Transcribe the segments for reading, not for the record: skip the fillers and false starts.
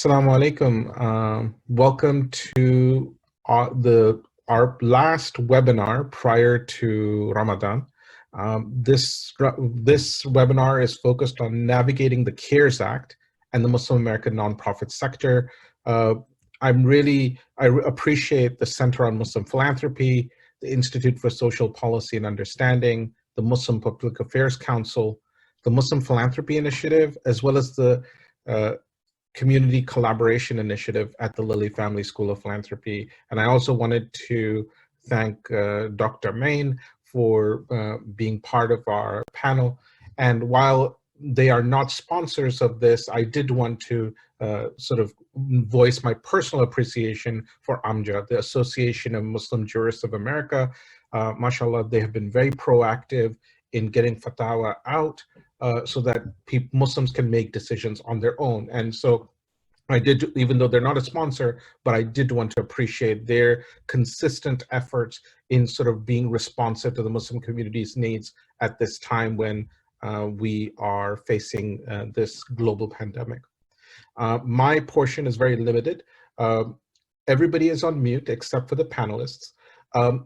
Assalamu alaikum. Welcome to our last webinar prior to Ramadan. This webinar is focused on navigating the CARES Act and the Muslim American nonprofit sector. I appreciate the Center on Muslim Philanthropy, the Institute for Social Policy and Understanding, the Muslim Public Affairs Council, the Muslim Philanthropy Initiative, as well as the Community Collaboration Initiative at the Lilly Family School of Philanthropy. And I also wanted to thank Dr. Main for being part of our panel. And while they are not sponsors of this, I did want to sort of voice my personal appreciation for AMJA, the Association of Muslim Jurists of America. Mashallah, they have been very proactive in getting fatwa out so that Muslims can make decisions on their own. And so I did, even though they're not a sponsor, but I did want to appreciate their consistent efforts in sort of being responsive to the Muslim community's needs at this time when we are facing this global pandemic. My portion is very limited. Everybody is on mute except for the panelists.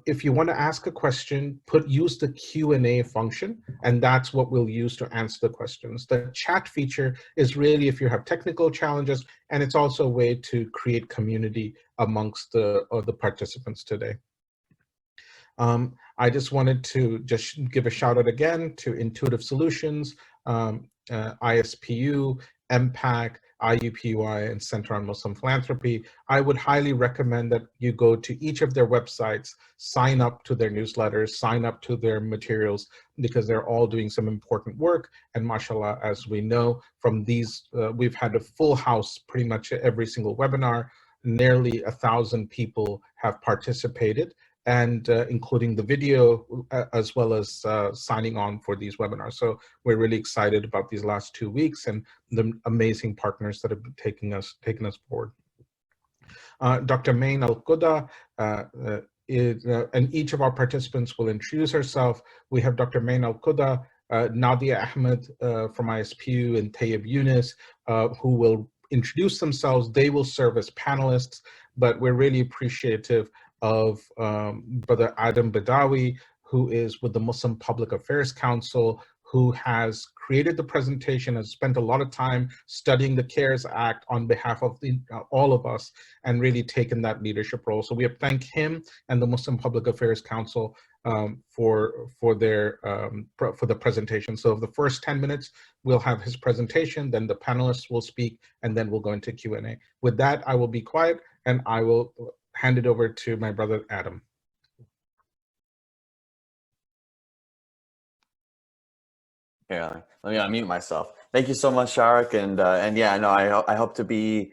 If you want to ask a question, use the Q&A function, and that's what we'll use to answer the questions. The chat feature is really if you have technical challenges, and it's also a way to create community amongst the participants today. I just wanted to give a shout out again to Intuitive Solutions, ISPU, MPAC, IUPUI, and Center on Muslim Philanthropy. I would highly recommend that you go to each of their websites, sign up to their newsletters, sign up to their materials, because they're all doing some important work. And mashallah, as we know from these, we've had a full house pretty much every single webinar. Nearly 1,000 people have participated, and including the video as well as signing on for these webinars. So we're really excited about these last 2 weeks and the amazing partners that have been taking us forward. Dr. Main Alqudah, and each of our participants will introduce herself. We have Dr. Main Alqudah, Nadia Ahmed from ISPU, and Tayyib Yunus, who will introduce themselves. They will serve as panelists, but we're really appreciative of Brother Adam Badawi, who is with the Muslim Public Affairs Council, who has created the presentation and spent a lot of time studying the CARES Act on behalf of all of us, and really taken that leadership role. So we thank him and the Muslim Public Affairs Council for the presentation. So the first 10 minutes, we'll have his presentation, then the panelists will speak, and then we'll go into Q&A. With that, I will be quiet, and I will hand it over to my brother Adam. Yeah, let me unmute myself. Thank you so much, Sharik, and yeah, no, I hope to be,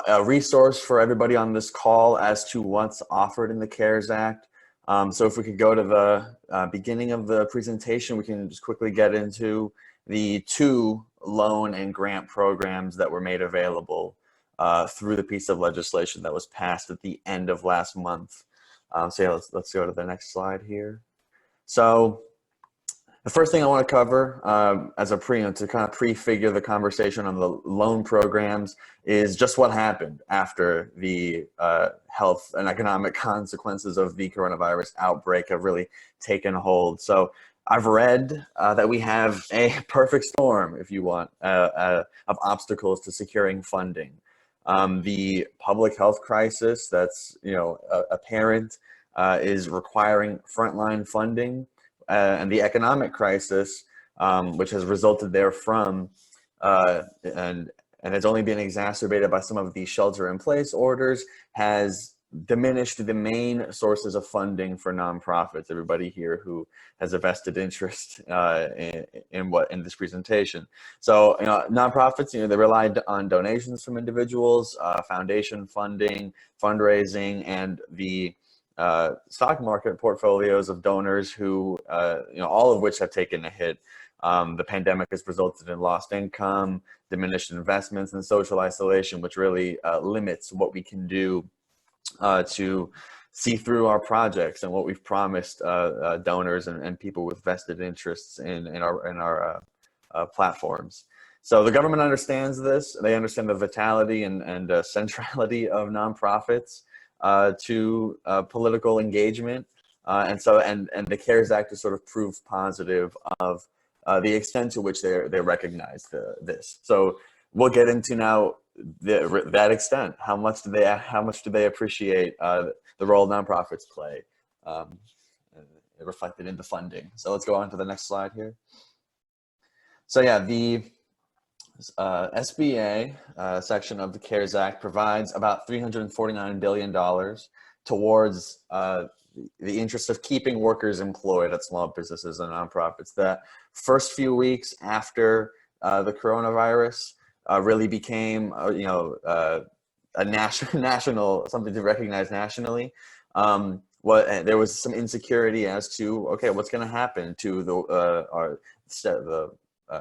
a resource for everybody on this call as to what's offered in the CARES Act. So if we could go to the beginning of the presentation, we can just quickly get into the 2 loan and grant programs that were made available through the piece of legislation that was passed at the end of last month. So yeah, let's go to the next slide here. So the first thing I want to cover as a to kind of prefigure the conversation on the loan programs is just what happened after the health and economic consequences of the coronavirus outbreak have really taken hold. So I've read that we have a perfect storm, if you want, of obstacles to securing funding. The public health crisis that's apparent is requiring frontline funding, and the economic crisis, which has resulted therefrom, and has only been exacerbated by some of the shelter-in-place orders, has diminished the main sources of funding for nonprofits. Everybody here who has a vested interest in this presentation. So nonprofits, they relied on donations from individuals, foundation funding, fundraising, and the stock market portfolios of donors who, all of which have taken a hit. The pandemic has resulted in lost income, diminished investments, and social isolation, which really limits what we can do to see through our projects and what we've promised donors and people with vested interests in our platforms. So the government understands this. They understand the vitality and centrality of nonprofits to political engagement. And the CARES Act is sort of proof positive of the extent to which they recognize this. So we'll get into now that extent. How much do they appreciate the role nonprofits play, reflected in the funding? So let's go on to the next slide here. So yeah, the SBA section of the CARES Act provides about $349 billion towards the interest of keeping workers employed at small businesses and nonprofits. The first few weeks after the coronavirus really became, a national something to recognize nationally. There was some insecurity as to, okay, what's going to happen to the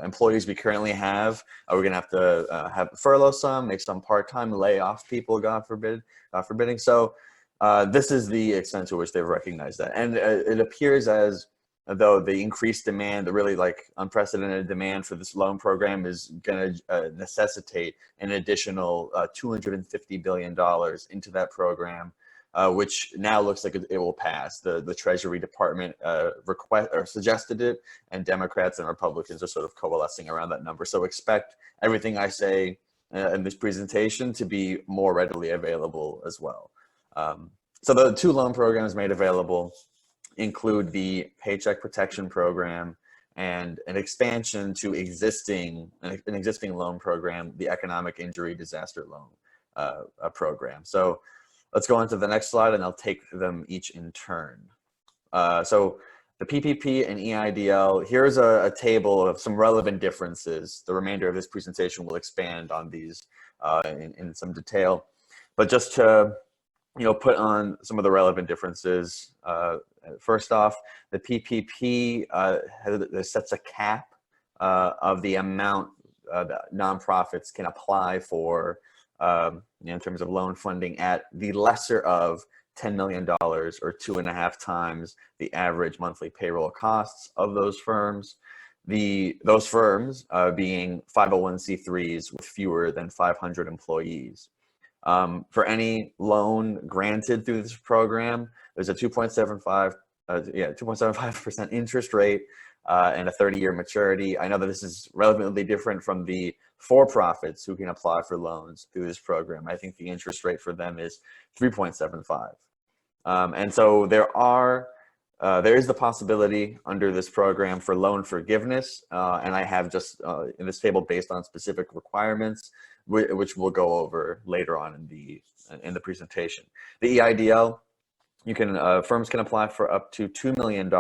employees we currently have? Are we going to have to have furlough some, make some part-time, lay off people, God forbidding. So this is the extent to which they've recognized that. And it appears as though the increased demand, the really unprecedented demand for this loan program is going to necessitate an additional $250 billion into that program, which now looks like it will pass. The Treasury Department suggested it, and Democrats and Republicans are sort of coalescing around that number. So expect everything I say in this presentation to be more readily available as well. So the two loan programs made available include the Paycheck Protection Program and an expansion to an existing loan program, the Economic Injury Disaster Loan program. So let's go on to the next slide, and I'll take them each in turn. So the PPP and EIDL, here's a table of some relevant differences. The remainder of this presentation will expand on these in some detail, but just to put on some of the relevant differences. First off, the PPP sets a cap of the amount that nonprofits can apply for in terms of loan funding at the lesser of $10 million, or 2.5 times the average monthly payroll costs of those firms. Those firms being 501c3s with fewer than 500 employees. For any loan granted through this program, there's a 2.75% interest rate and a 30-year maturity. I know that this is relevantly different from the for-profits who can apply for loans through this program. I think the interest rate for them is 3.75. And so there is the possibility under this program for loan forgiveness, and I have just in this table based on specific requirements, which we'll go over later on in the presentation. The EIDL, firms can apply for up to $2 million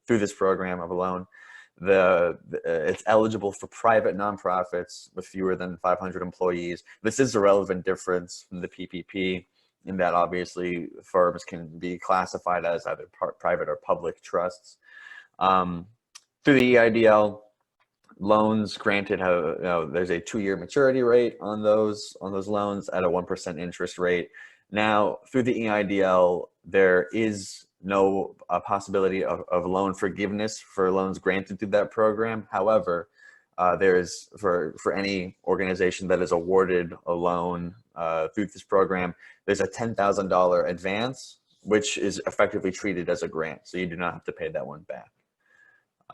through this program of a loan. It's eligible for private nonprofits with fewer than 500 employees. This is a relevant difference from the PPP in that obviously firms can be classified as either private or public trusts. Through the EIDL, loans granted there's a 2-year maturity rate on those loans at a 1% interest rate. Now, through the EIDL, there is no possibility of loan forgiveness for loans granted through that program. However, there is for any organization that is awarded a loan through this program, there's a $10,000 advance, which is effectively treated as a grant, so you do not have to pay that one back.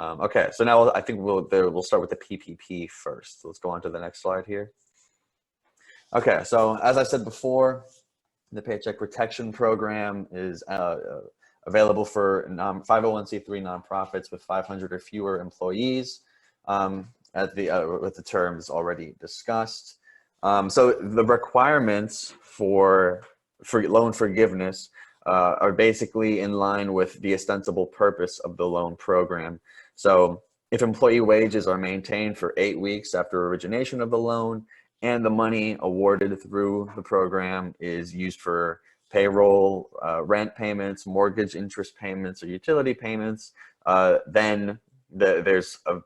Okay, so now I think we'll start with the PPP first. So let's go on to the next slide here. Okay, so as I said before, the Paycheck Protection Program is available for 501c3 nonprofits with 500 or fewer employees, with the terms already discussed. So the requirements for loan forgiveness are basically in line with the ostensible purpose of the loan program. So if employee wages are maintained for 8 weeks after origination of the loan, and the money awarded through the program is used for payroll, rent payments, mortgage interest payments, or utility payments, then there's a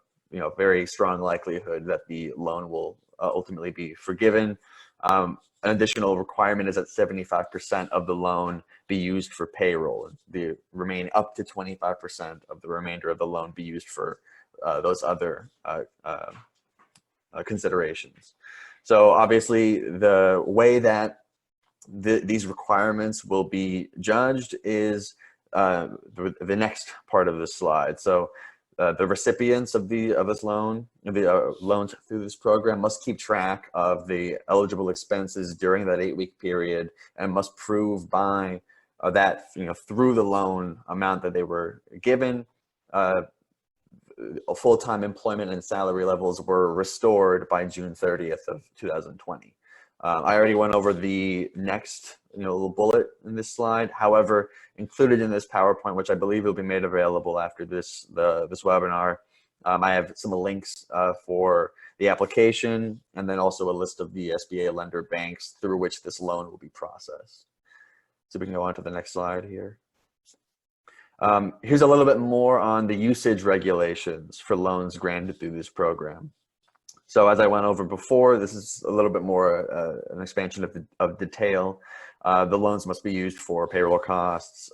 very strong likelihood that the loan will ultimately be forgiven. An additional requirement is that 75% of the loan be used for payroll. The remaining up to 25% of the remainder of the loan be used for those other considerations. So obviously the way that these requirements will be judged is the next part of this slide. So the recipients of this loan, the loans through this program, must keep track of the eligible expenses during that 8-week period, and must prove by that, through the loan amount that they were given, full-time employment and salary levels were restored by June 30th of 2020. I already went over the next little bullet in this slide. However, included in this PowerPoint, which I believe will be made available after this webinar, I have some links for the application, and then also a list of the SBA lender banks through which this loan will be processed. So we can go on to the next slide here. Here's a little bit more on the usage regulations for loans granted through this program. So as I went over before, this is a little bit more an expansion of detail. The loans must be used for payroll costs,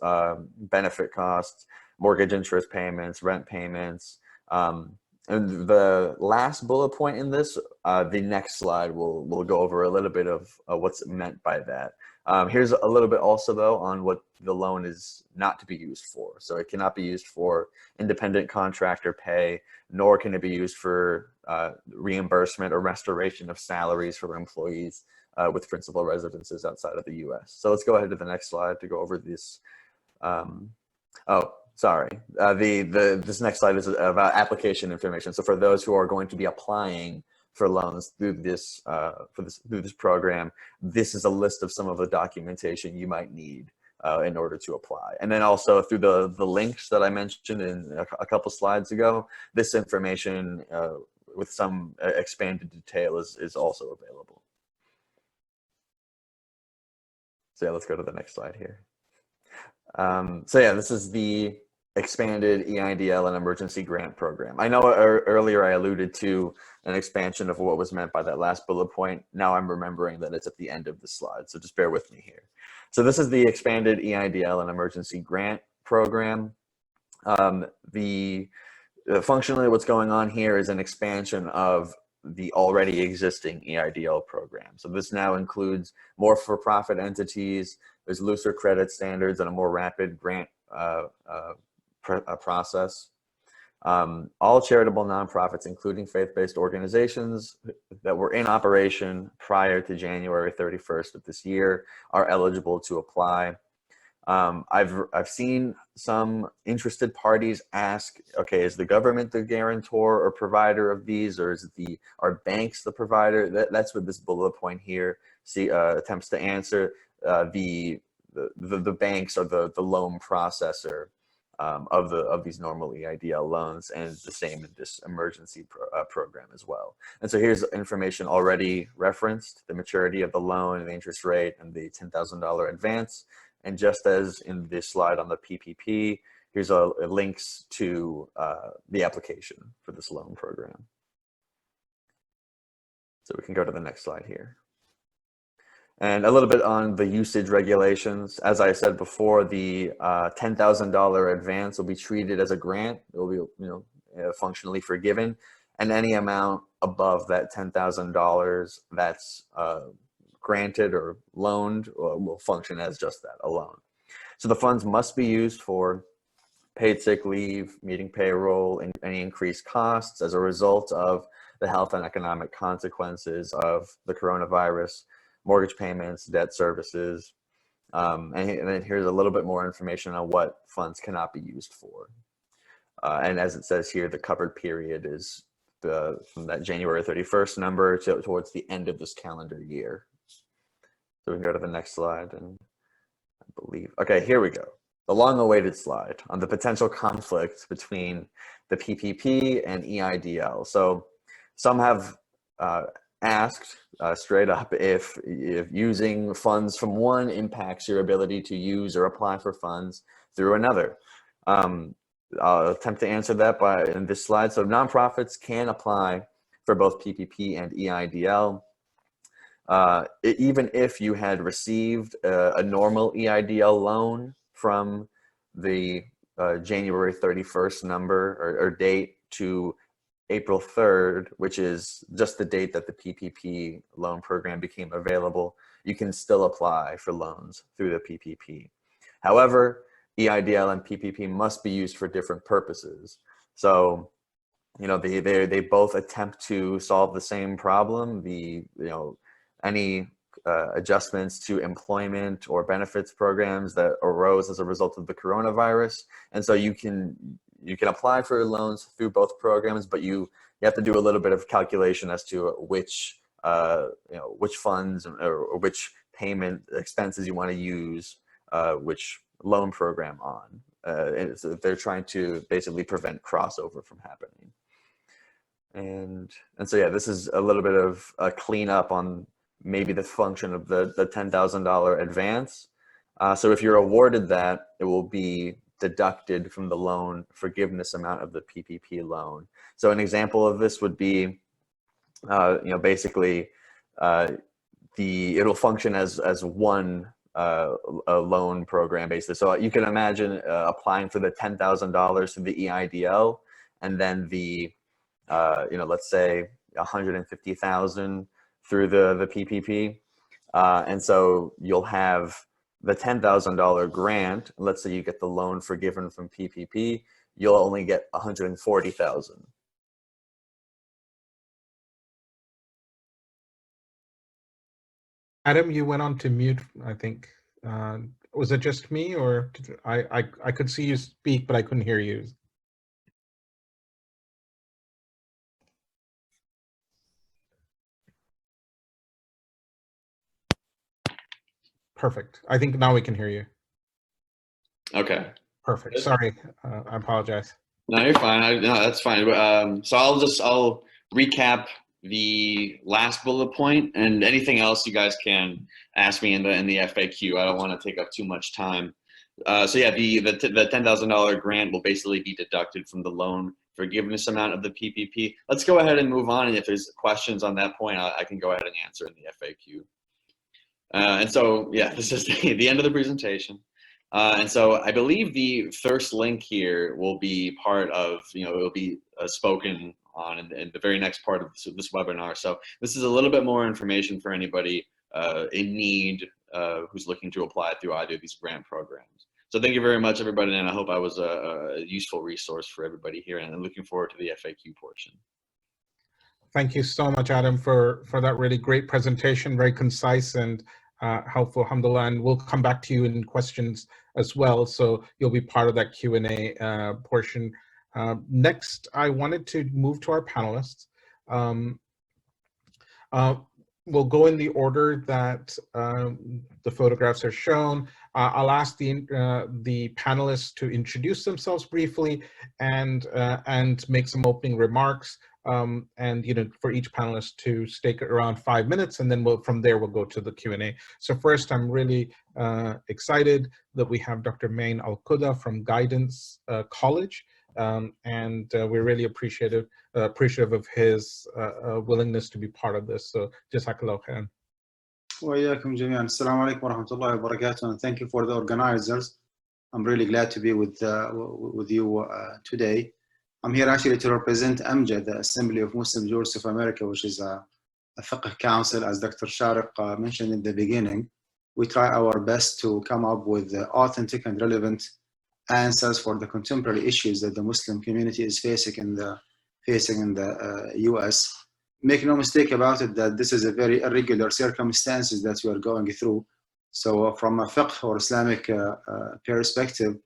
benefit costs, mortgage interest payments, rent payments. And the last bullet point in this, the next slide will go over a little bit of what's meant by that. Here's a little bit also though on what the loan is not to be used for. So it cannot be used for independent contractor pay, nor can it be used for reimbursement or restoration of salaries for employees with principal residences outside of the US. So let's go ahead to the next slide to go over this. Oh, sorry. This next slide is about application information. So for those who are going to be applying for loans through this program, this is a list of some of the documentation you might need in order to apply. And then also through the links that I mentioned in a couple slides ago, this information with some expanded detail is also available. So yeah, let's go to the next slide here. So yeah, this is the expanded EIDL and emergency grant program. I know earlier I alluded to an expansion of what was meant by that last bullet point. Now I'm remembering that it's at the end of the slide, so just bear with me here. So this is the expanded EIDL and emergency grant program. Functionally what's going on here is an expansion of the already existing EIDL program. So this now includes more for-profit entities, there's looser credit standards and a more rapid grant process. All charitable nonprofits, including faith-based organizations that were in operation prior to January 31st of this year, are eligible to apply. I've seen some interested parties ask, okay, is the government the guarantor or provider of these, or are banks the provider? That's what this bullet point here attempts to answer. The banks are the loan processor of these normal EIDL loans, and the same in this emergency program as well. And so here's information already referenced: the maturity of the loan, and the interest rate, and the $10,000 advance. And just as in this slide on the PPP, here's links to the application for this loan program. So we can go to the next slide here. And a little bit on the usage regulations. As I said before, the $10,000 advance will be treated as a grant. It will be functionally forgiven. And any amount above that $10,000 that's granted or loaned will function as just that, a loan. So the funds must be used for paid sick leave, meeting payroll, and any increased costs as a result of the health and economic consequences of the coronavirus, mortgage payments, debt services, and then here's a little bit more information on what funds cannot be used for. And as it says here, the covered period is from that January 31st number towards the end of this calendar year. So we can go to the next slide, and I believe, okay, here we go. The long-awaited slide on the potential conflict between the PPP and EIDL. So some have asked straight up if using funds from one impacts your ability to use or apply for funds through another. I'll attempt to answer that in this slide. So nonprofits can apply for both PPP and EIDL. Even if you had received a normal EIDL loan from the January 31st number or date to April 3rd, which is just the date that the PPP loan program became available, you can still apply for loans through the PPP. However, EIDL and PPP must be used for different purposes. So, they both attempt to solve the same problem. Any adjustments to employment or benefits programs that arose as a result of the coronavirus. And so you can apply for loans through both programs, but you have to do a little bit of calculation as to which funds or which payment expenses you want to use which loan program on. And so they're trying to basically prevent crossover from happening. And so yeah, this is a little bit of a cleanup on maybe the function of the $10,000 advance. So if you're awarded that, it will be deducted from the loan forgiveness amount of the PPP loan. So an example of this would be, basically, it'll function as one a loan program basically. So you can imagine applying for the $10,000 through the EIDL, and then the let's say 150,000 through the PPP, and so you'll have the $10,000 grant. Let's say you get the loan forgiven from PPP, you'll only get 140,000. Adam, you went on to mute, I think. Was it just me, or I could see you speak, but I couldn't hear you? Perfect. I think now we can hear you. Okay. Perfect. Sorry, I apologize. No, you're fine. No, that's fine. So I'll recap the last bullet point, and anything else you guys can ask me in the FAQ. I don't want to take up too much time. So yeah, the $10,000 grant will basically be deducted from the loan forgiveness amount of the PPP. Let's go ahead and move on, and if there's questions on that point, I can go ahead and answer in the FAQ. And so yeah, this is the end of the presentation. And so I believe the first link here will be part of, it will be spoken on in the very next part of this webinar. So this is a little bit more information for anybody in need who's looking to apply through either of these grant programs. So thank you very much, everybody, and I hope I was a useful resource for everybody here, and I'm looking forward to the FAQ portion. Thank you so much, Adam, for that really great presentation, very concise and helpful, alhamdulillah, and we'll come back to you in questions as well, so you'll be part of that Q&A portion. Next, I wanted to move to our panelists. We'll go in the order that the photographs are shown. I'll ask the panelists to introduce themselves briefly and make some opening remarks. And for each panelist to stay around 5 minutes, and then from there we'll go to the Q&A. So first, I'm really excited that we have Dr. Main Alqudah from Guidance College, and we're really appreciative of his willingness to be part of this. So jazakallah khairan. وإياكم جميعا. السلام عليكم ورحمة الله وبركاته, and thank you for the organizers. I'm really glad to be with you today. I'm here actually to represent AMJD, the Assembly of Muslim Jurists of America, which is a fiqh council, as Dr. Shariq mentioned in the beginning. We try our best to come up with authentic and relevant answers for the contemporary issues that the Muslim community is facing in the US. Make no mistake about it that this is a very irregular circumstances that we are going through. So from a fiqh or Islamic perspective,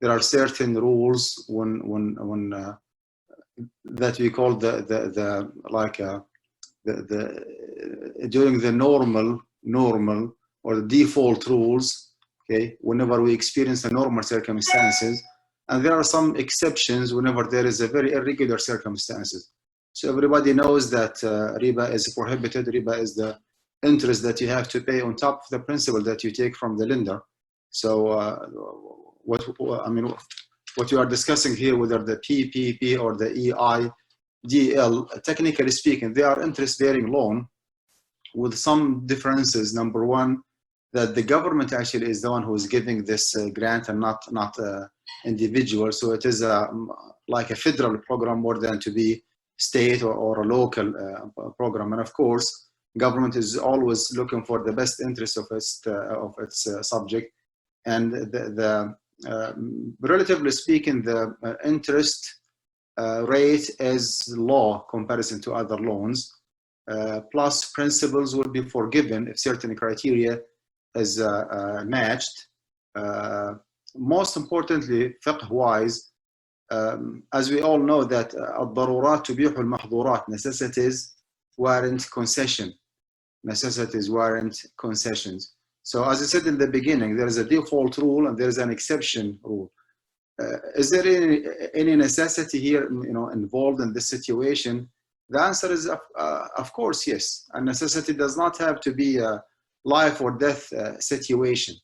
there are certain rules that we call during the normal or the default rules. Okay, whenever we experience the normal circumstances, and there are some exceptions whenever there is a very irregular circumstances. So everybody knows that riba is prohibited. Riba is the interest that you have to pay on top of the principal that you take from the lender. So what you are discussing here, whether the PPP or the EIDL, technically speaking, they are interest-bearing loan with some differences. Number one, that the government actually is the one who is giving this grant and not individual. So it is like a federal program more than to be state or a local program. And of course, government is always looking for the best interest of its subject. And relatively speaking, the interest rate is low comparison to other loans. Plus, principals will be forgiven if certain criteria is matched. Most importantly, fiqh-wise, as we all know that الضرورات تبيح المحظورات, necessities warrant concession. Necessities warrant concessions. So as I said in the beginning, there is a default rule and there is an exception rule. Is there any necessity here, involved in this situation? The answer is, of course, yes. A necessity does not have to be a life or death situation.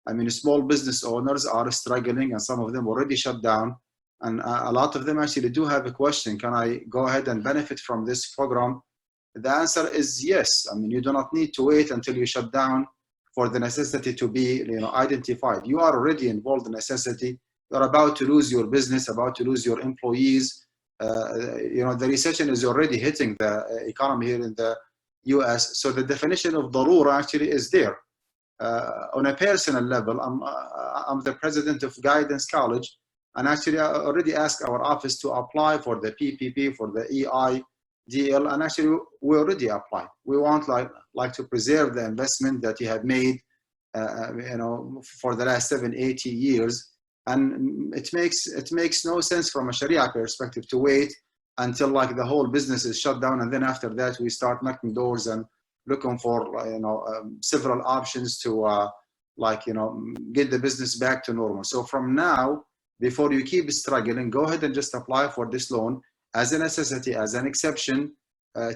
I mean, small business owners are struggling, and some of them already shut down. And a lot of them actually do have a question: can I go ahead and benefit from this program? The answer is yes. I mean, you do not need to wait until you shut down for the necessity to be, identified. You are already involved in necessity. You're about to lose your business, about to lose your employees. The recession is already hitting the economy here in the US. So the definition of darura actually is there. On a personal level, I'm the president of Guidance College, and actually I already asked our office to apply for the PPP, for the EIDL, and actually we already applied. We want like to preserve the investment that you have made, for the last 70-80 years. And it makes no sense from a Sharia perspective to wait until like the whole business is shut down, and then after that we start knocking doors and looking for several options to get the business back to normal. So from now, before you keep struggling, go ahead and just apply for this loan as a necessity, as an exception.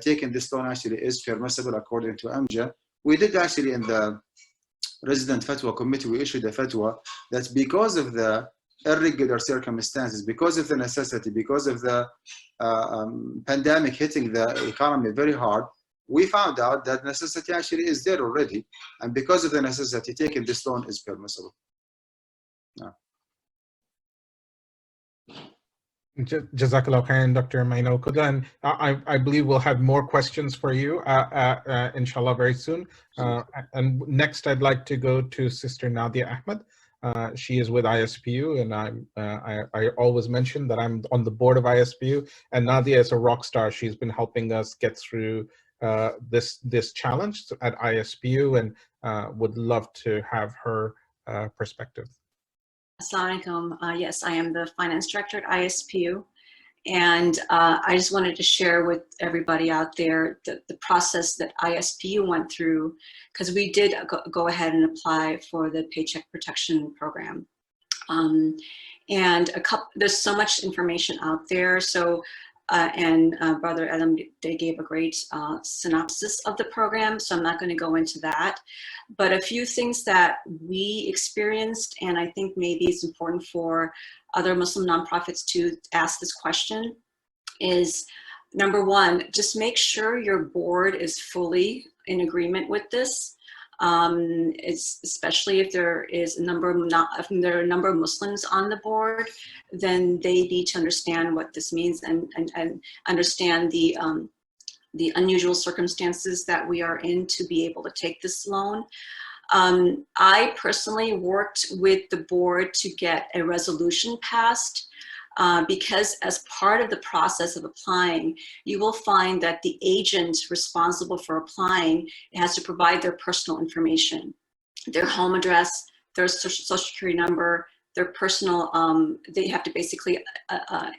Taking this loan actually is permissible according to AMJA. We did actually in the Resident Fatwa Committee, we issued a fatwa that because of the irregular circumstances, because of the necessity, because of the pandemic hitting the economy very hard, we found out that necessity actually is there already. And because of the necessity, taking this loan is permissible. Yeah. Jazakallah khairan, Dr. Main Alqudah. And I believe we'll have more questions for you, inshallah, very soon. And next, I'd like to go to Sister Nadia Ahmed. She is with ISPU, and I always mention that I'm on the board of ISPU, and Nadia is a rock star. She's been helping us get through this challenge at ISPU, and would love to have her perspective. Assalamu alaikum. Yes, I am the finance director at ISPU, and I just wanted to share with everybody out there the process that ISPU went through, because we did go ahead and apply for the Paycheck Protection Program. There's so much information out there. So, Brother Adam, they gave a great synopsis of the program, so I'm not going to go into that. But a few things that we experienced, and I think maybe it's important for other Muslim nonprofits to ask this question, is number one, just make sure your board is fully in agreement with this. It's especially if there is a number of Muslims on the board, then they need to understand what this means and understand the unusual circumstances that we are in to be able to take this loan. I personally worked with the board to get a resolution passed. Because as part of the process of applying, you will find that the agent responsible for applying has to provide their personal information, their home address, their social security number, their personal, they have to basically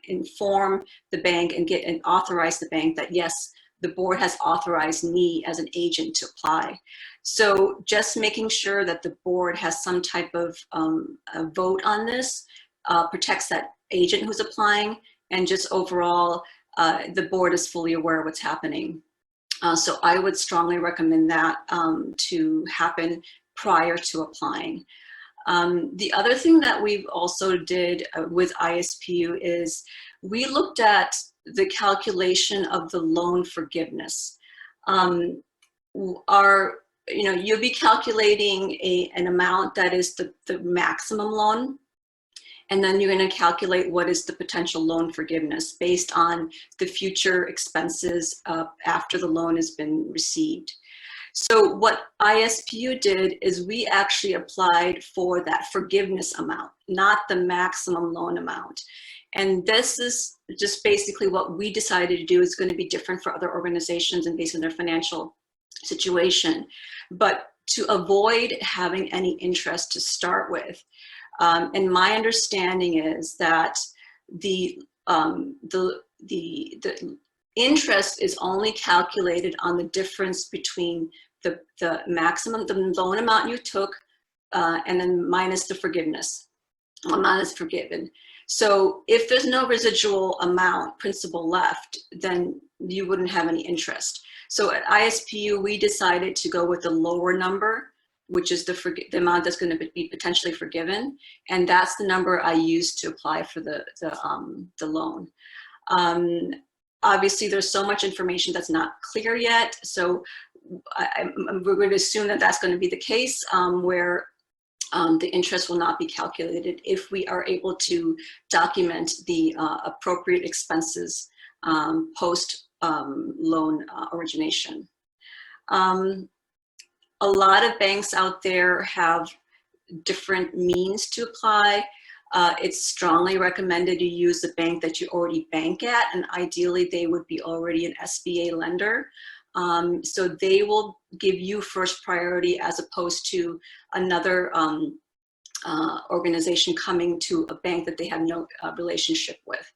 inform the bank and authorize the bank that yes, the board has authorized me as an agent to apply. So just making sure that the board has some type of a vote on this protects that agent who's applying, and just overall the board is fully aware of what's happening. So I would strongly recommend that to happen prior to applying. The other thing that we've also did with ISPU is we looked at the calculation of the loan forgiveness. You'll be calculating an amount that is the maximum loan. And then you're going to calculate what is the potential loan forgiveness based on the future expenses after the loan has been received. So what ISPU did is we actually applied for that forgiveness amount, not the maximum loan amount. And this is just basically what we decided to do. Is going to be different for other organizations and based on their financial situation. But to avoid having any interest to start with, and my understanding is that the interest is only calculated on the difference between the maximum, the loan amount you took, and then minus the forgiveness, amount is forgiven. So if there's no residual amount, principal left, then you wouldn't have any interest. So at ISPU, we decided to go with the lower number, which is the amount that's going to be potentially forgiven, and that's the number I used to apply for the loan. Obviously, there's so much information that's not clear yet, so we're going to assume that that's going to be the case, where the interest will not be calculated if we are able to document the appropriate expenses post loan origination. A lot of banks out there have different means to apply. It's strongly recommended you use the bank that you already bank at, and ideally they would be already an SBA lender. So they will give you first priority as opposed to another organization coming to a bank that they have no relationship with.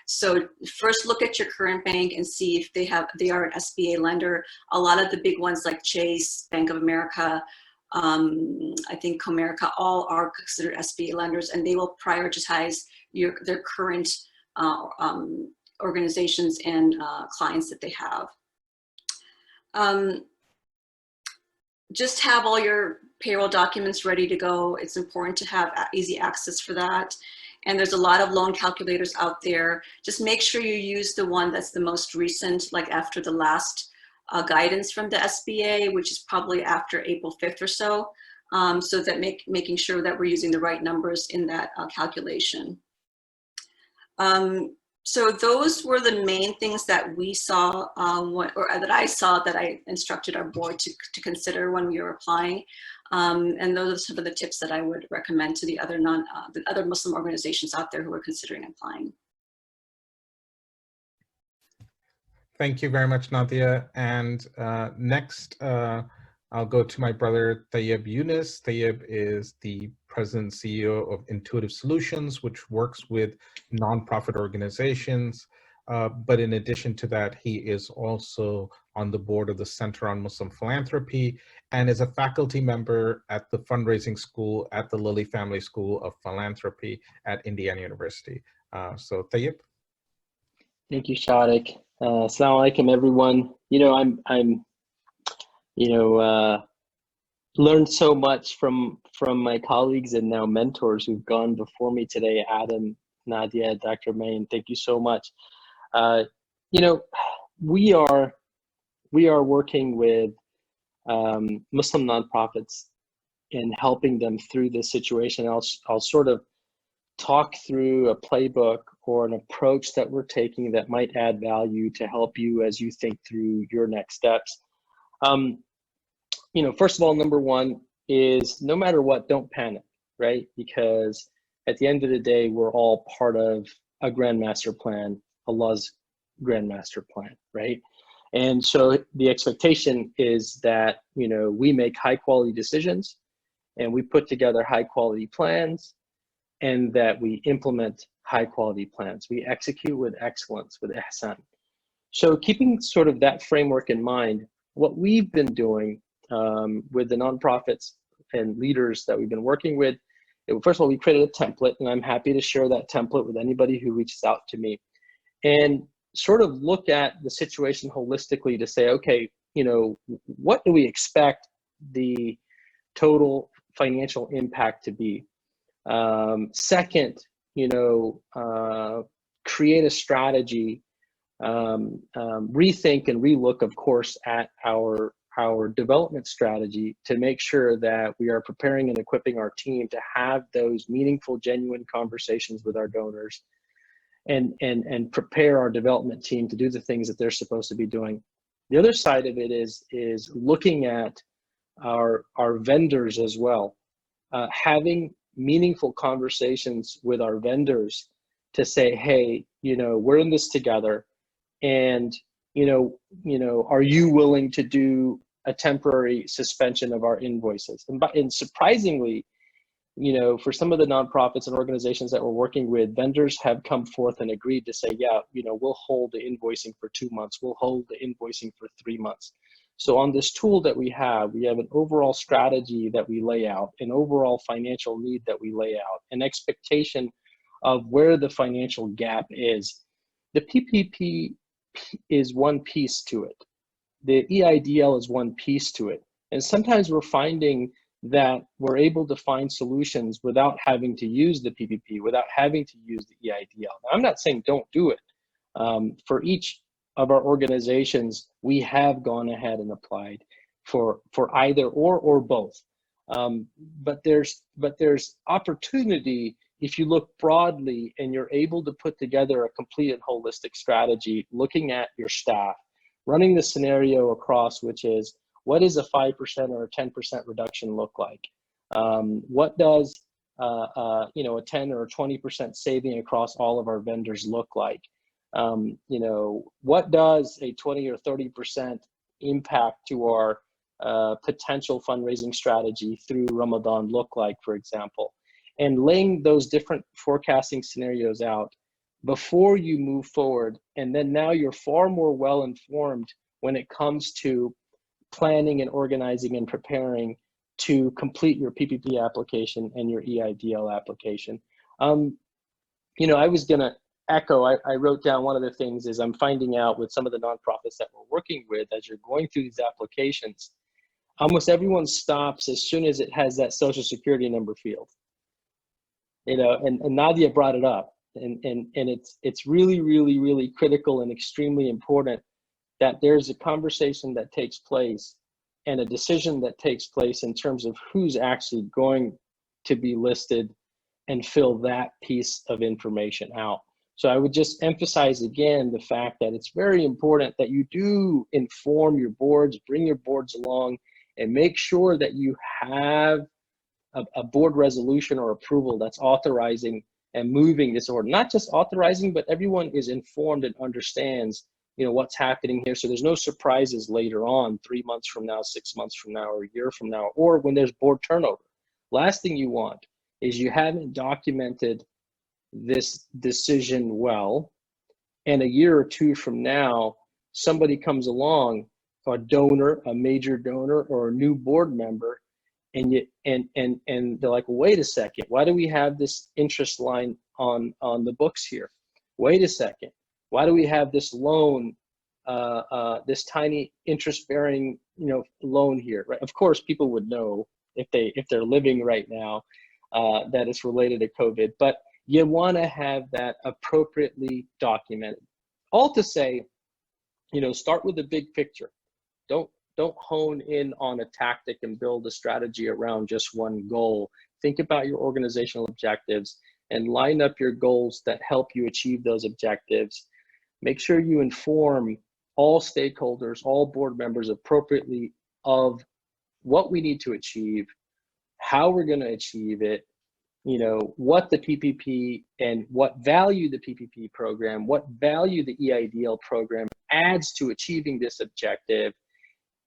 So first look at your current bank and see if they are an SBA lender. A lot of the big ones like Chase, Bank of America, I think Comerica, all are considered SBA lenders, and they will prioritize their current organizations and clients that they have. Just have all your payroll documents ready to go. It's important to have easy access for that. And there's a lot of loan calculators out there. Just make sure you use the one that's the most recent, like after the last guidance from the SBA, which is probably after April 5th or so, so that making sure that we're using the right numbers in that calculation. So those were the main things that we saw, or that I saw, that I instructed our board to consider when we were applying. And those are some of the tips that I would recommend to the other Muslim organizations out there who are considering applying. Thank you very much, Nadia. And next, I'll go to my brother, Tayyib Yunus. Tayyib is the president and CEO of Intuitive Solutions, which works with nonprofit organizations. But in addition to that, he is also on the board of the Center on Muslim Philanthropy and is a faculty member at the fundraising school at the Lilly Family School of Philanthropy at Indiana University. So Tayyib. Thank you, Shadiq. Assalamu alaikum, everyone. You know, I'm learned so much from my colleagues and now mentors who've gone before me today. Adam, Nadia, Dr. Main, thank you so much. You know, we are working with Muslim nonprofits and helping them through this situation. I'll sort of talk through a playbook or an approach that we're taking that might add value to help you as you think through your next steps. You know, first of all, number one is no matter what, don't panic, right? Because at the end of the day, we're all part of a grand master plan, Allah's grand master plan, right? And so the expectation is that, you know, we make high quality decisions and we put together high quality plans, and that we implement high quality plans. We execute with excellence, with ihsan. So keeping sort of that framework in mind, what we've been doing with the nonprofits and leaders that we've been working with, first of all, we created a template, and I'm happy to share that template with anybody who reaches out to me, and sort of look at the situation holistically to say, okay, you know, what do we expect the total financial impact to be? Second, you know, create a strategy, rethink and relook, of course, at our our development strategy to make sure that we are preparing and equipping our team to have those meaningful, genuine conversations with our donors, and prepare our development team to do the things that they're supposed to be doing. The other side of it is looking at our vendors as well, having meaningful conversations with our vendors to say, hey, we're in this together, and are you willing to do a temporary suspension of our invoices? And surprisingly, for some of the nonprofits and organizations that we're working with, vendors have come forth and agreed to say, yeah, we'll hold the invoicing for 2 months. We'll hold the invoicing for 3 months. So on this tool that we have an overall strategy that we lay out, an overall financial need that we lay out, an expectation of where the financial gap is. The PPP is one piece to it. The EIDL is one piece to it. And sometimes we're finding that we're able to find solutions without having to use the PPP, without having to use the EIDL. Now, I'm not saying don't do it. For each of our organizations, we have gone ahead and applied for either or both. But there's opportunity if you look broadly and you're able to put together a complete and holistic strategy, looking at your staff, running the scenario across, which is, what does a 5% or a 10% reduction look like? What does a 10 or a 20% saving across all of our vendors look like? What does a 20 or 30% impact to our potential fundraising strategy through Ramadan look like, for example? And laying those different forecasting scenarios out before you move forward. And then now you're far more well informed when it comes to planning and organizing and preparing to complete your PPP application and your EIDL application. I was gonna echo, I wrote down one of the things is I'm finding out with some of the nonprofits that we're working with, as you're going through these applications, almost everyone stops as soon as it has that social security number field. And Nadia brought it up, and it's really, really, really critical and extremely important that there's a conversation that takes place and a decision that takes place in terms of who's actually going to be listed and fill that piece of information out. So I would just emphasize again the fact that it's very important that you do inform your boards, bring your boards along, and make sure that you have a board resolution or approval that's authorizing and moving this order. Not just authorizing, but everyone is informed and understands what's happening here. So there's no surprises later on, 3 months from now, 6 months from now, or a year from now, or when there's board turnover. Last thing you want is you haven't documented this decision well, and a year or two from now, somebody comes along, a donor, a major donor, or a new board member, and they're like, wait a second, why do we have this interest line on the books here? Wait a second, why do we have this loan, this tiny interest-bearing loan here? Right? Of course, people would know if they're living right now that it's related to COVID, but you want to have that appropriately documented. All to say, start with the big picture. Don't hone in on a tactic and build a strategy around just one goal. Think about your organizational objectives and line up your goals that help you achieve those objectives. Make sure you inform all stakeholders, all board members appropriately of what we need to achieve, how we're going to achieve it, what the PPP and what value the PPP program, what value the EIDL program adds to achieving this objective,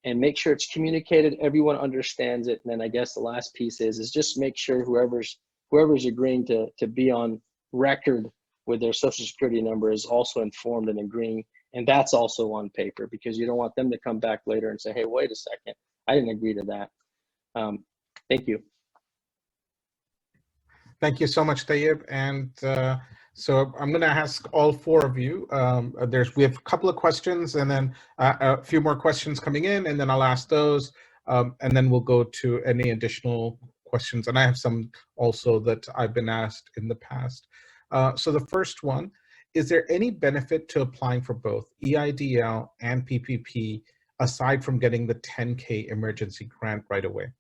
and make sure it's communicated, everyone understands it. And then I guess the last piece is just make sure whoever's agreeing to be on record with their social security number is also informed and agreeing. And that's also on paper, because you don't want them to come back later and say, hey, wait a second, I didn't agree to that. Thank you. Thank you so much, Tayyib. And so I'm going to ask all four of you. We have a couple of questions, and then a few more questions coming in, and then I'll ask those, and then we'll go to any additional questions. And I have some also that I've been asked in the past. So the first one, is there any benefit to applying for both EIDL and PPP aside from getting the 10K emergency grant right away.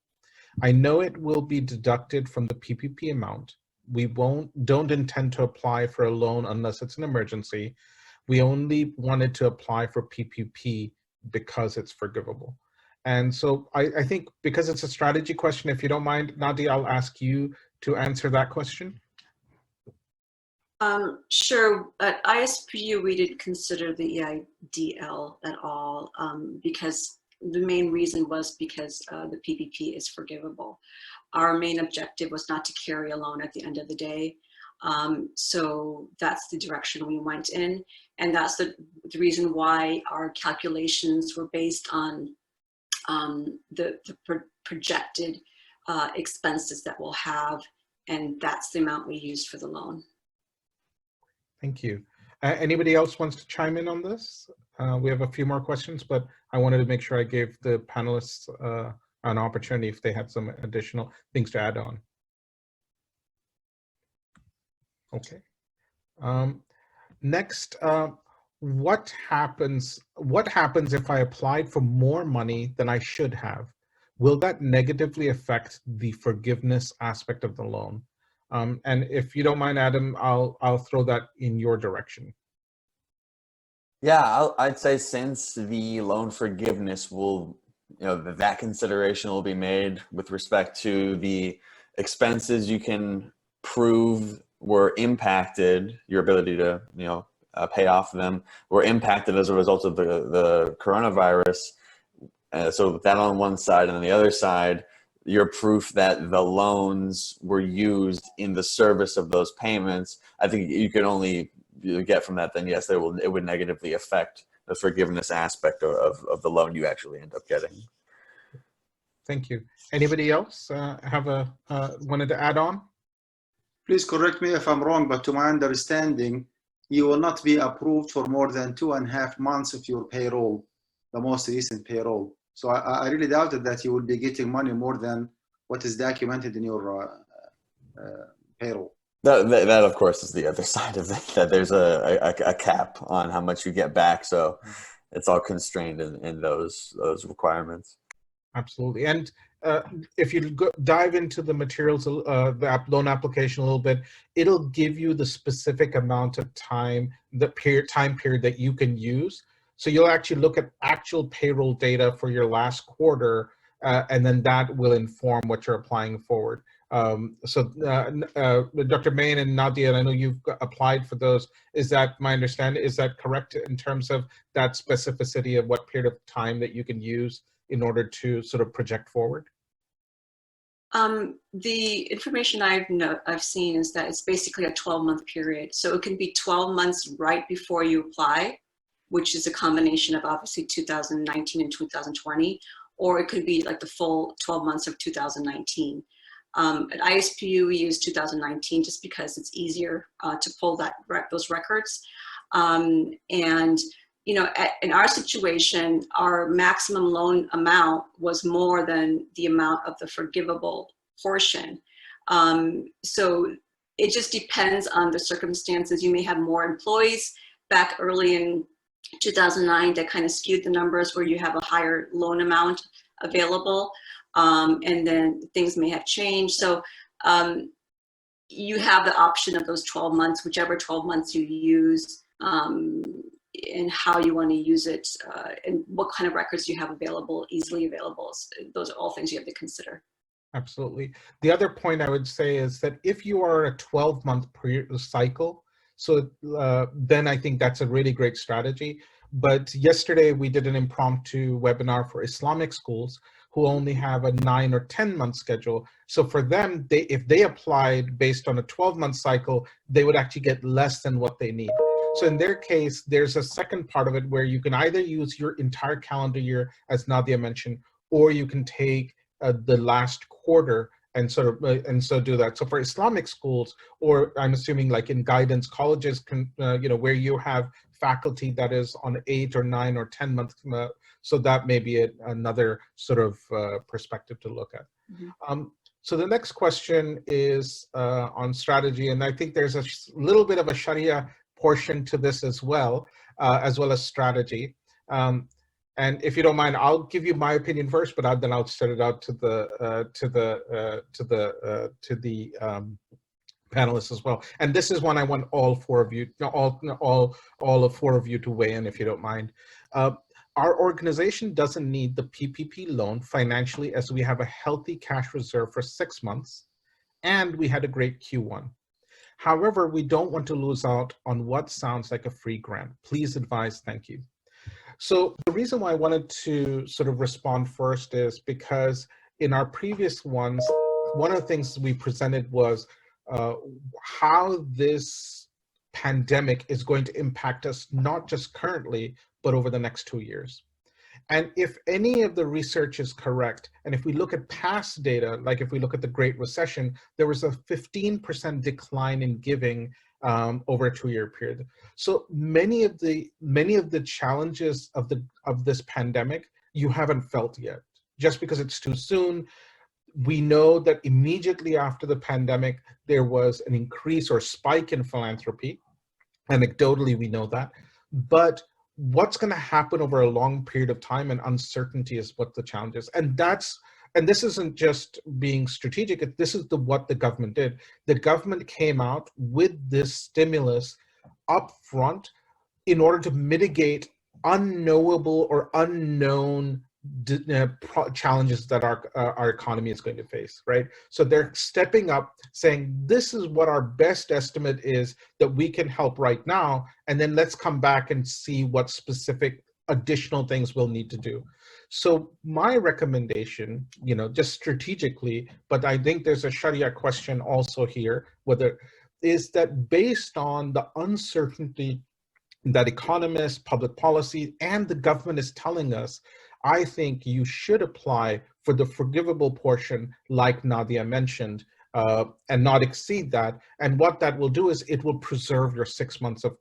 I know it will be deducted from the PPP amount. We don't intend to apply for a loan unless it's an emergency. We only wanted to apply for PPP because it's forgivable. And so I think because it's a strategy question, if you don't mind, Nadia, I'll ask you to answer that question. Sure. At ISPU, we didn't consider the EIDL at all because the main reason was because the PPP is forgivable. Our main objective was not to carry a loan at the end of the day. So that's the direction we went in. And that's the reason why our calculations were based on the projected expenses that we'll have. And that's the amount we used for the loan. Thank you. Anybody else wants to chime in on this? We have a few more questions, but I wanted to make sure I gave the panelists an opportunity if they had some additional things to add on. Okay. Next, what happens if I applied for more money than I should have? Will that negatively affect the forgiveness aspect of the loan? And if you don't mind, Adam, I'll throw that in your direction. Yeah, I'd say since the loan forgiveness will, that consideration will be made with respect to the expenses you can prove were impacted, your ability to, pay off them were impacted as a result of the coronavirus. So that on one side, and on the other side, your proof that the loans were used in the service of those payments, I think you can only get from that, then yes, it would negatively affect the forgiveness aspect of the loan you actually end up getting. Thank you. Anybody else wanted to add on? Please correct me if I'm wrong, but to my understanding, you will not be approved for more than 2.5 months of your payroll, the most recent payroll. So I really doubted that you will be getting money more than what is documented in your payroll. That of course is the other side of it, that there's a cap on how much you get back. So it's all constrained in those requirements. Absolutely. And if you dive into the materials, the loan application a little bit, it'll give you the specific amount of time, the time period that you can use. So you'll actually look at actual payroll data for your last quarter, and then that will inform what you're applying forward. So Dr. Main and Nadia, I know you've applied for those. Is that my understanding? Is that correct in terms of that specificity of what period of time that you can use in order to sort of project forward? The information I've seen is that it's basically a 12-month period. So it can be 12 months right before you apply, which is a combination of obviously 2019 and 2020, or it could be like the full 12 months of 2019. At ISPU, we use 2019 just because it's easier to pull those records. And in our situation, our maximum loan amount was more than the amount of the forgivable portion. So it just depends on the circumstances. You may have more employees back early in 2009 that kind of skewed the numbers where you have a higher loan amount available. And then things may have changed. So you have the option of those 12 months, whichever 12 months you use, and how you want to use it, and what kind of records you have available, easily available. Those are all things you have to consider. Absolutely. The other point I would say is that if you are a 12-month cycle, so then I think that's a really great strategy. But yesterday we did an impromptu webinar for Islamic schools who only have a 9 or 10-month schedule. So for them, if they applied based on a 12-month cycle, they would actually get less than what they need. So in their case, there's a second part of it where you can either use your entire calendar year, as Nadia mentioned, or you can take the last quarter and sort of do that. So for Islamic schools, or I'm assuming like in guidance colleges, where you have faculty that is on 8 or 9 or 10 months, so that may be another sort of perspective to look at. Mm-hmm. So the next question is on strategy, and I think there's a little bit of a Sharia portion to this as well as strategy. And if you don't mind, I'll give you my opinion first, but then I'll send it out to the panelists as well. And this is one I want all four of you, all of four of you to weigh in, if you don't mind. Our organization doesn't need the PPP loan financially, as we have a healthy cash reserve for 6 months, and we had a great Q1. However, we don't want to lose out on what sounds like a free grant. Please advise, thank you. So the reason why I wanted to sort of respond first is because in our previous ones, one of the things we presented was how this pandemic is going to impact us, not just currently, but over the next 2 years. And if any of the research is correct, and if we look at past data, like if we look at the Great Recession, there was a 15% decline in giving over a 2-year period. So many of the challenges of this pandemic you haven't felt yet, just because it's too soon. We know that immediately after the pandemic, there was an increase or spike in philanthropy. Anecdotally, we know that. But what's going to happen over a long period of time, and uncertainty is what the challenge is. And this isn't just being strategic. This is what the government did. The government came out with this stimulus up front in order to mitigate unknowable or unknown challenges that our economy is going to face, right? So they're stepping up, saying, this is what our best estimate is that we can help right now, and then let's come back and see what specific additional things we'll need to do. So my recommendation, just strategically, but I think there's a Sharia question also here, whether is that based on the uncertainty that economists, public policy, and the government is telling us, I think you should apply for the forgivable portion, like Nadia mentioned, and not exceed that. And what that will do is it will preserve your 6 months of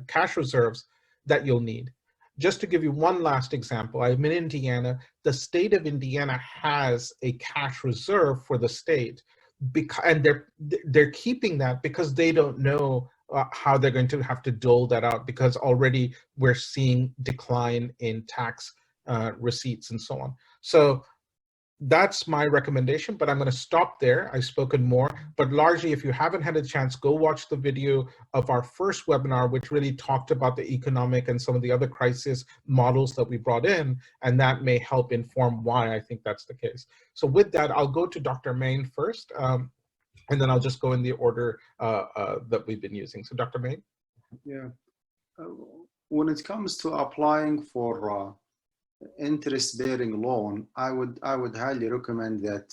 cash reserves that you'll need. Just to give you one last example, I'm in Indiana. The state of Indiana has a cash reserve for the state, and they're keeping that because they don't know how they're going to have to dole that out, because already we're seeing decline in tax receipts and so on. So that's my recommendation, but I'm going to stop there. I've spoken more, but largely, if you haven't had a chance, go watch the video of our first webinar, which really talked about the economic and some of the other crisis models that we brought in, and that may help inform why I think that's the case. So with that, I'll go to Dr. Main first, and then I'll just go in the order that we've been using. So Dr. Main? Yeah. When it comes to applying for interest-bearing loan, I would highly recommend that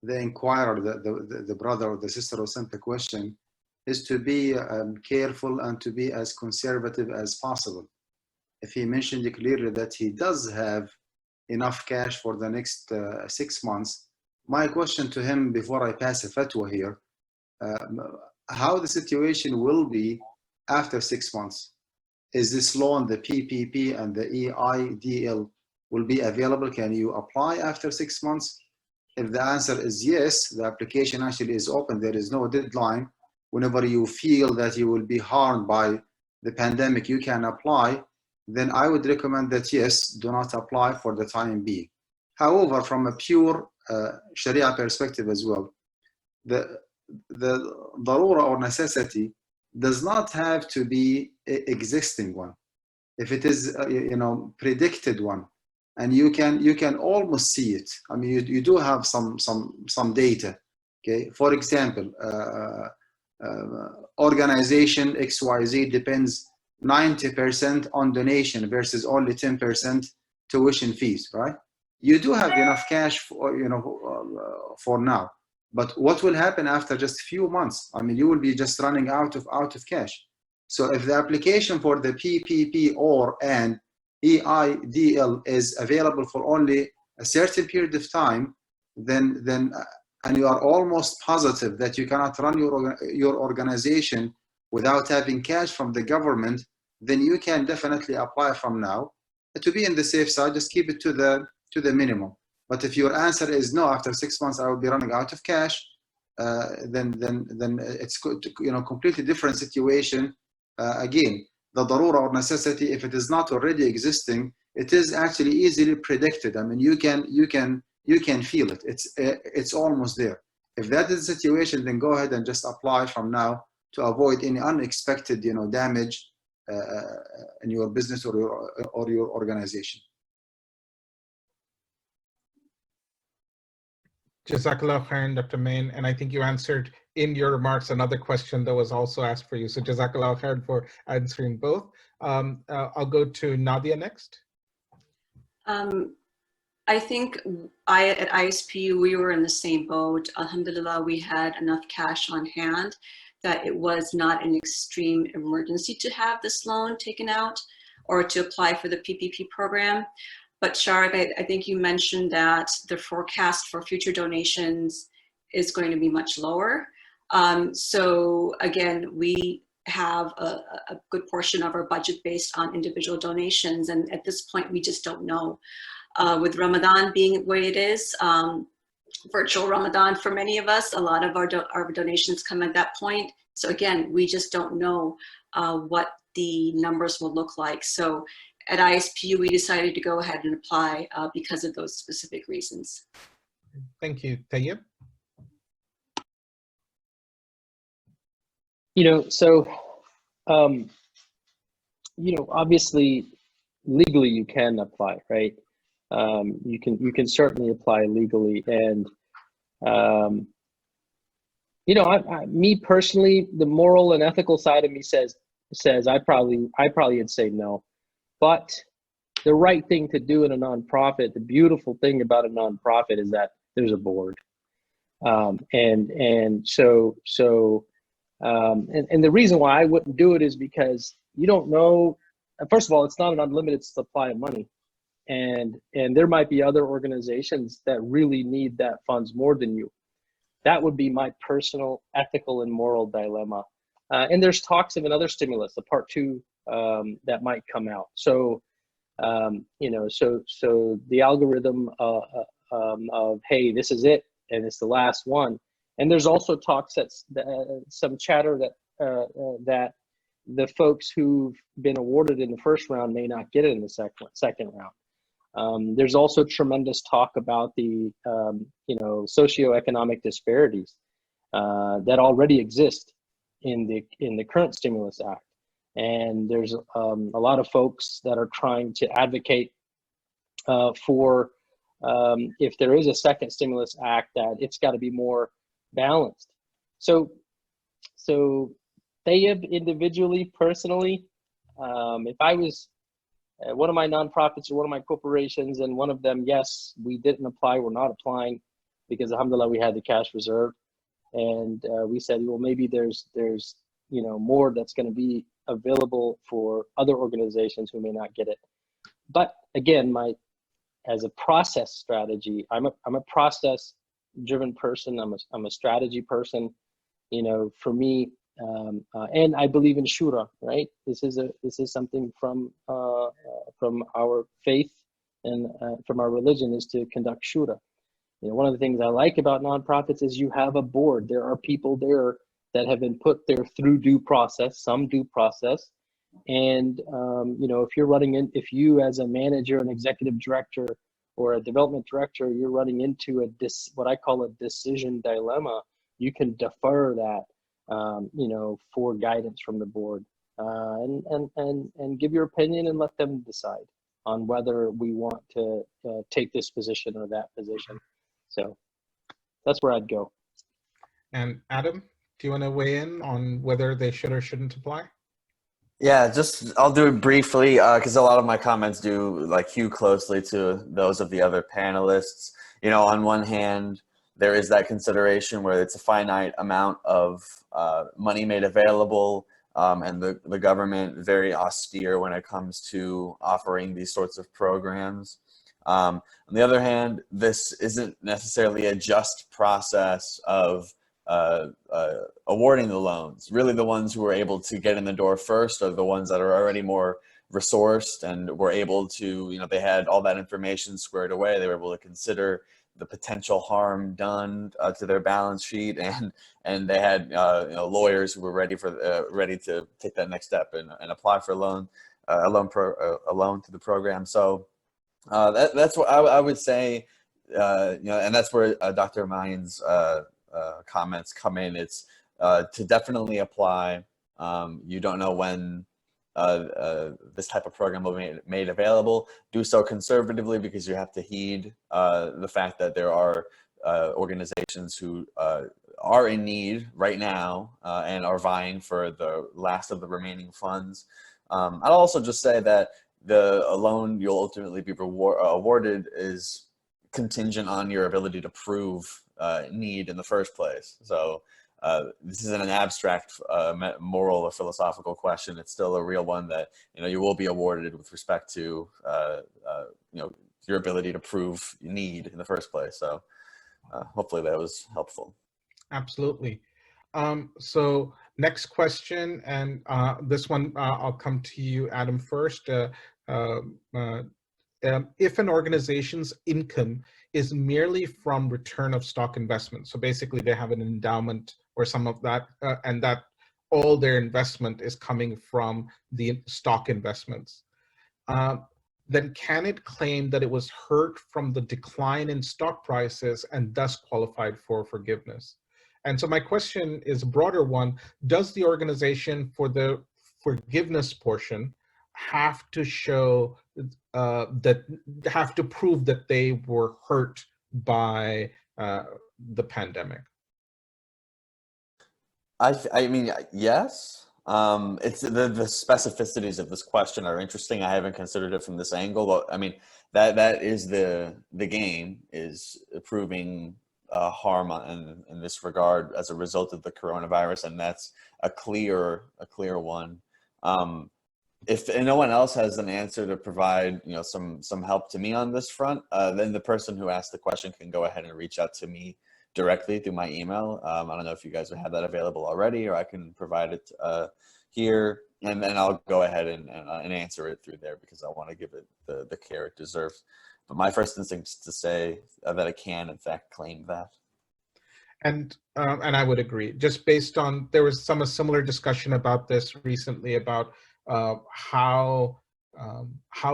the inquirer, the brother or the sister who sent the question, is to be careful and to be as conservative as possible. If he mentioned clearly that he does have enough cash for the next 6 months, my question to him before I pass a fatwa here, how the situation will be after 6 months. Is this loan, the PPP and the EIDL, will be available? Can you apply after 6 months? If the answer is yes, the application actually is open. There is no deadline. Whenever you feel that you will be harmed by the pandemic, you can apply. Then I would recommend that yes, do not apply for the time being. However, from a pure Sharia perspective as well, the darura or necessity does not have to be an existing one. If it is predicted one, and you can almost see it. I mean, you do have some data. Okay, for example, organization XYZ depends 90% on donation versus only 10% tuition fees, right? You do have enough cash for now. But what will happen after just a few months? I mean, you will be just running out of cash. So if the application for the PPP and EIDL is available for only a certain period of time, then and you are almost positive that you cannot run your organization without having cash from the government, then you can definitely apply from now. To be in the safe side, just keep it to the minimum. But if your answer is no, after 6 months I will be running out of cash, then it's completely different situation. Again, the darura or necessity, if it is not already existing, it is actually easily predicted. I mean, you can feel it. It's almost there. If that is the situation, then go ahead and just apply from now to avoid any unexpected, damage in your business or your organization. Jazakallah khairan, Dr. Main, and I think you answered in your remarks another question that was also asked for you. So Jazakallah khairan for answering both. I'll go to Nadia next. I think at ISPU, we were in the same boat. Alhamdulillah, we had enough cash on hand that it was not an extreme emergency to have this loan taken out or to apply for the PPP program. But Sharik, I think you mentioned that the forecast for future donations is going to be much lower. So again, we have a good portion of our budget based on individual donations. And at this point, we just don't know. With Ramadan being the way it is, virtual Ramadan for many of us, a lot of our donations come at that point. So again, we just don't know what the numbers will look like. So at ISPU, we decided to go ahead and apply because of those specific reasons. Thank you. Tayyib? Obviously, legally you can apply, right? You can certainly apply legally, and me personally, the moral and ethical side of me says I probably would say no, but the right thing to do in a nonprofit, the beautiful thing about a nonprofit is that there's a board, and the reason why I wouldn't do it is because you don't know. First of all, it's not an unlimited supply of money. And there might be other organizations that really need that funds more than you. That would be my personal ethical and moral dilemma. And there's talks of another stimulus, the part 2, that might come out. So, so the algorithm of, hey, this is it, and it's the last one. And there's also talks that some chatter that the folks who've been awarded in the first round may not get it in the second round. There's also tremendous talk about the socioeconomic disparities that already exist in the current stimulus act, and there's a lot of folks that are trying to advocate for if there is a second stimulus act, that it's got to be more balanced. So Tayyib, individually, personally, if I was one of my nonprofits or one of my corporations, and one of them, yes, we didn't apply, we're not applying because alhamdulillah we had the cash reserved, and we said, well, maybe there's more that's going to be available for other organizations who may not get it. But again, as a process strategy, I'm a process driven person. I'm a strategy person. For me, and I believe in shura, right? This is something from our faith and from our religion, is to conduct shura. One of the things I like about nonprofits is you have a board. There are people there that have been put there through due process, some due process. And if you as a manager, an executive director, or a development director, you're running into what I call a decision dilemma, you can defer that, for guidance from the board, and give your opinion and let them decide on whether we want to take this position or that position. So that's where I'd go. And Adam, do you want to weigh in on whether they should or shouldn't apply? Yeah, I'll do it briefly because a lot of my comments do hew closely to those of the other panelists. On one hand, there is that consideration where it's a finite amount of money made available, and the government very austere when it comes to offering these sorts of programs. On the other hand, this isn't necessarily a just process of awarding the loans. Really, the ones who are able to get in the door first are the ones that are already more resourced and were able to, they had all that information squared away. They were able to consider the potential harm done to their balance sheet, and they had lawyers who were ready to take that next step and apply for a loan to the program. So that's what I would say. And that's where Dr. Mayan's comments come in. It's to definitely apply. You don't know when this type of program will be made available. Do so conservatively, because you have to heed the fact that there are organizations who are in need right now and are vying for the last of the remaining funds. I'll also just say that the loan you'll ultimately be awarded is contingent on your ability to prove need in the first place. So this isn't an abstract moral or philosophical question. It's still a real one that you will be awarded with respect to your ability to prove need in the first place. So hopefully that was helpful. Absolutely. So next question, and this one I'll come to you, Adam, first. If an organization's income is merely from return of stock investment, so basically they have an endowment or some of that, and that all their investment is coming from the stock investments, then can it claim that it was hurt from the decline in stock prices and thus qualified for forgiveness? And so my question is a broader one. Does the organization, for the forgiveness portion, have to show have to prove that they were hurt by the pandemic? I mean, yes. It's the specificities of this question are interesting. I haven't considered it from this angle, but I mean, that is the game, is proving harm in this regard as a result of the coronavirus, and that's a clear one. If no one else has an answer to provide, some help to me on this front, then the person who asked the question can go ahead and reach out to me directly through my email. I don't know if you guys would have that available already, or I can provide it here, and then I'll go ahead and answer it through there, because I want to give it the care it deserves. But my first instinct is to say that it can, in fact, claim that. And I would agree. Just based on, there was a similar discussion about this recently, about how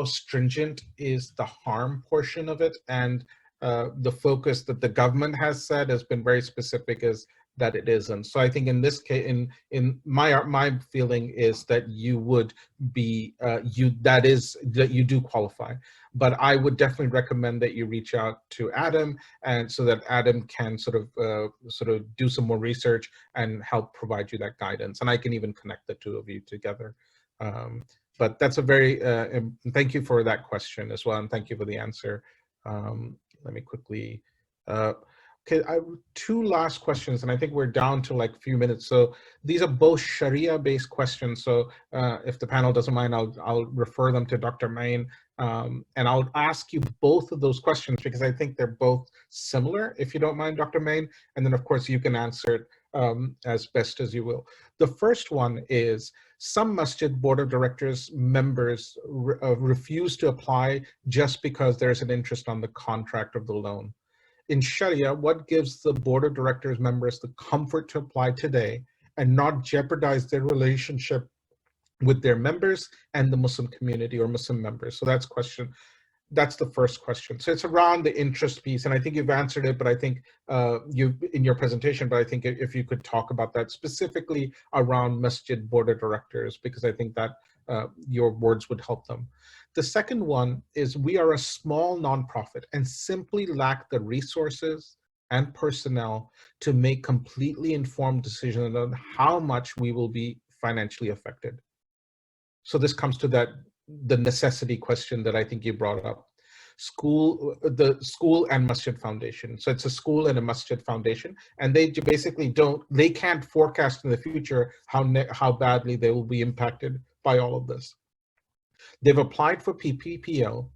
stringent is the harm portion of it, and the focus that the government has said has been very specific, is that it isn't. So I think in this case, in my feeling is that you would be that you do qualify. But I would definitely recommend that you reach out to Adam, and so that Adam can sort of do some more research and help provide you that guidance. And I can even connect the two of you together. But that's a very thank you for that question as well, and thank you for the answer. Let me quickly. Okay, two last questions, and I think we're down to like a few minutes. So these are both Sharia-based questions. So if the panel doesn't mind, I'll refer them to Dr. Main, and I'll ask you both of those questions because I think they're both similar, if you don't mind, Dr. Main. And then, of course, you can answer it as best as you will. The first one is, some masjid board of directors members refuse to apply just because there's an interest on the contract of the loan. In Sharia, what gives the board of directors members the comfort to apply today and not jeopardize their relationship with their members and the Muslim community or Muslim members? So that's the first question. So it's around the interest piece, and I think you've answered it, but I think in your presentation, but I think if you could talk about that specifically around masjid board of directors, because I think that your words would help them. The second one is, we are a small nonprofit and simply lack the resources and personnel to make completely informed decisions on how much we will be financially affected. So this comes to the necessity question that I think you brought up. The school and masjid foundation. So it's a school and a masjid foundation, and they basically they can't forecast in the future how badly they will be impacted by all of this. They've applied for PPPL,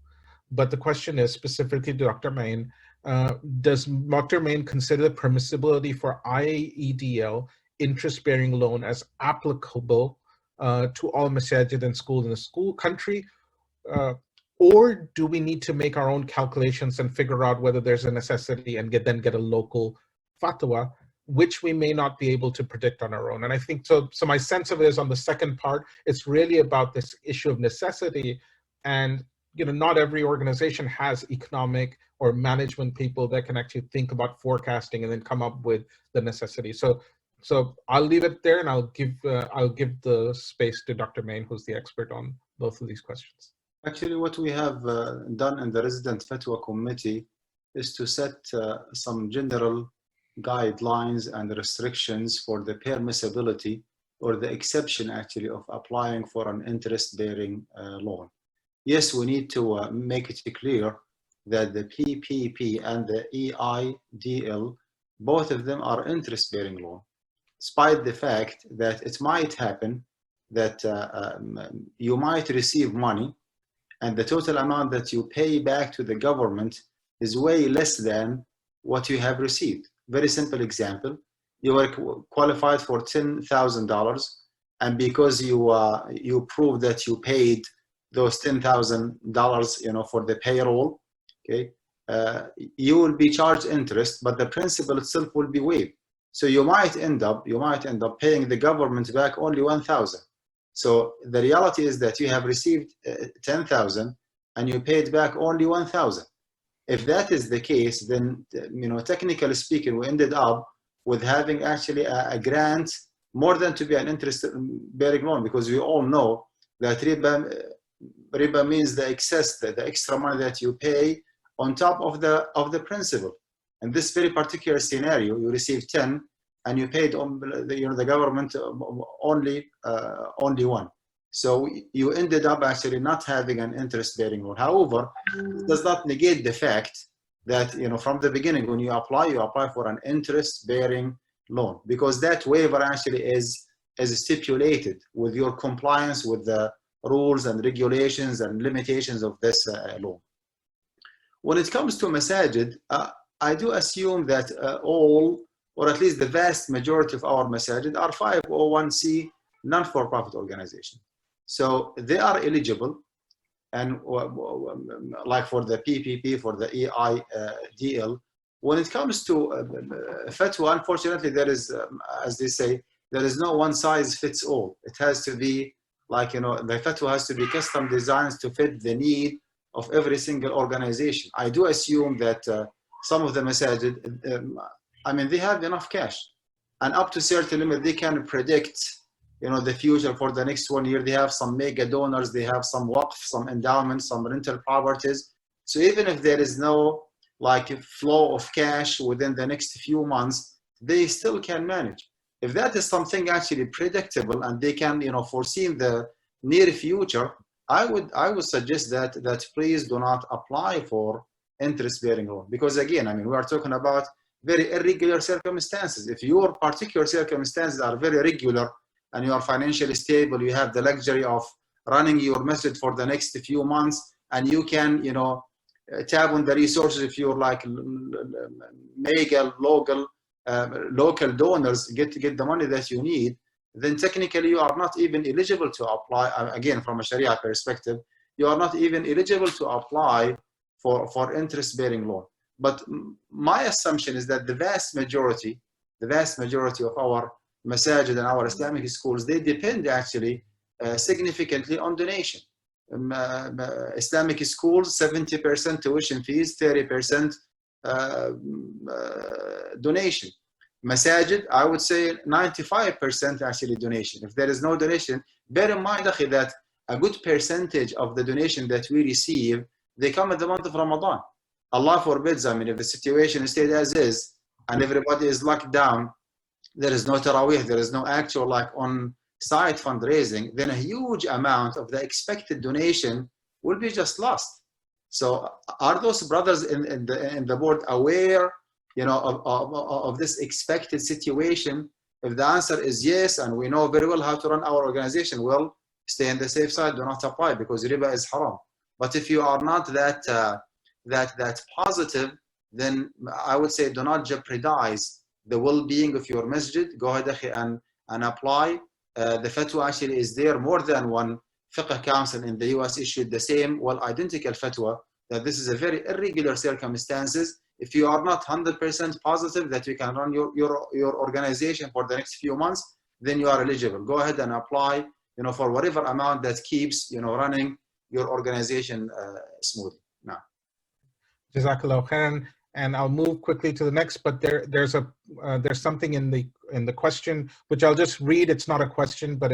but the question is specifically to Dr. Main, does Dr. Main consider the permissibility for IEDL interest-bearing loan as applicable to all masajid and schools in the country, Or do we need to make our own calculations and figure out whether there's a necessity and then get a local fatwa, which we may not be able to predict on our own? And I think so. So my sense of it is on the second part, it's really about this issue of necessity. And not every organization has economic or management people that can actually think about forecasting and then come up with the necessity. So I'll leave it there, and I'll give the space to Dr. Main, who's the expert on both of these questions. Actually, what we have done in the Resident Fatwa Committee is to set some general guidelines and restrictions for the permissibility or the exception actually of applying for an interest-bearing loan. Yes, we need to make it clear that the PPP and the EIDL, both of them are interest-bearing loan, despite the fact that it might happen that you might receive money and the total amount that you pay back to the government is way less than what you have received. Very simple example, you were qualified for $10,000, and because you prove that you paid those $10,000 for the payroll, okay, you will be charged interest, but the principal itself will be waived. So you might end up paying the government back only $1,000. So the reality is that you have received $10,000 and you paid back only $1,000. If that is the case, then technically speaking, we ended up with having actually a grant more than to be an interest-bearing loan, because we all know that riba means the excess, the extra money that you pay on top of the principal. In this very particular scenario, you received 10 and you paid on the government only 1. So you ended up actually not having an interest-bearing loan. However, it does not negate the fact that from the beginning when you apply for an interest-bearing loan, because that waiver actually is stipulated with your compliance with the rules and regulations and limitations of this loan. When it comes to masajid, I do assume that all, or at least the vast majority of our masajid are 501c non-for-profit organizations. So they are eligible, and like for the PPP, for the EIDL. When it comes to fatwa, unfortunately, there is, as they say, there is no one size fits all. It has to be like, the fatwa has to be custom designed to fit the need of every single organization. I do assume that some of the masajid, they have enough cash, and up to a certain limit, they can predict, the future for the next 1 year. They have some mega donors, they have some waqf, some endowments, some rental properties. So even if there is no flow of cash within the next few months, they still can manage. If that is something actually predictable and they can, foresee in the near future, I would suggest that please do not apply for interest-bearing loan, because again, we are talking about very irregular circumstances. If your particular circumstances are very regular and you are financially stable, you have the luxury of running your masjid for the next few months, and you can, tap on the resources if you're like mega local donors, get the money that you need, then technically you are not even eligible to apply. Again, from a Sharia perspective, you are not even eligible to apply for interest-bearing loan. But my assumption is that the vast majority of our masajid and our Islamic schools, they depend actually significantly on donation. Islamic schools, 70% tuition fees, 30% donation. Masajid, I would say 95% actually donation. If there is no donation, bear in mind that a good percentage of the donation that we receive, they come in the month of Ramadan. Allah forbids, if the situation stayed as is and everybody is locked down, there is no tarawih, there is no actual on-site fundraising, then a huge amount of the expected donation will be just lost. So are those brothers in the board aware, of this expected situation? If the answer is yes, and we know very well how to run our organization, well, stay on the safe side, do not apply, because riba is haram. But if you are not that positive, then I would say do not jeopardize the well-being of your masjid. Go ahead and apply. The fatwa actually is there more than one Fiqh Council in the US issued the same, well, identical fatwa that this is a very irregular circumstances. If you are not 100% positive that you can run your organization for the next few months, then you are eligible. Go ahead and apply, for whatever amount that keeps, running your organization smoothly. Now, Jazakallah khairan. And I'll move quickly to the next, but there's something in the question which I'll just read. It's not a question, but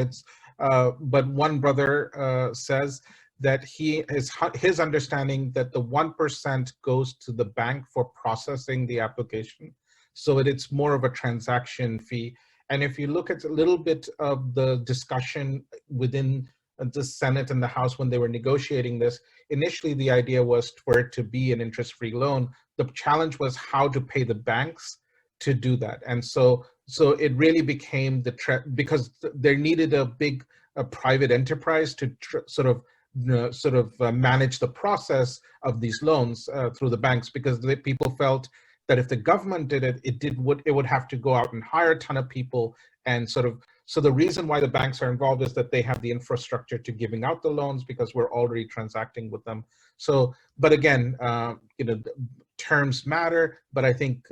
but one brother says that his understanding that the 1% goes to the bank for processing the application, so it's more of a transaction fee. And if you look at a little bit of the discussion within the Senate and the House when they were negotiating this, initially the idea was for it to be an interest-free loan. The challenge was how to pay the banks to do that. And so it really became because there needed a big private enterprise to sort of manage the process of these loans through the banks, because people felt that if the government did it, it would have to go out and hire a ton of people. And so the reason why the banks are involved is that they have the infrastructure to giving out the loans because we're already transacting with them. So, but again, terms matter, but I think,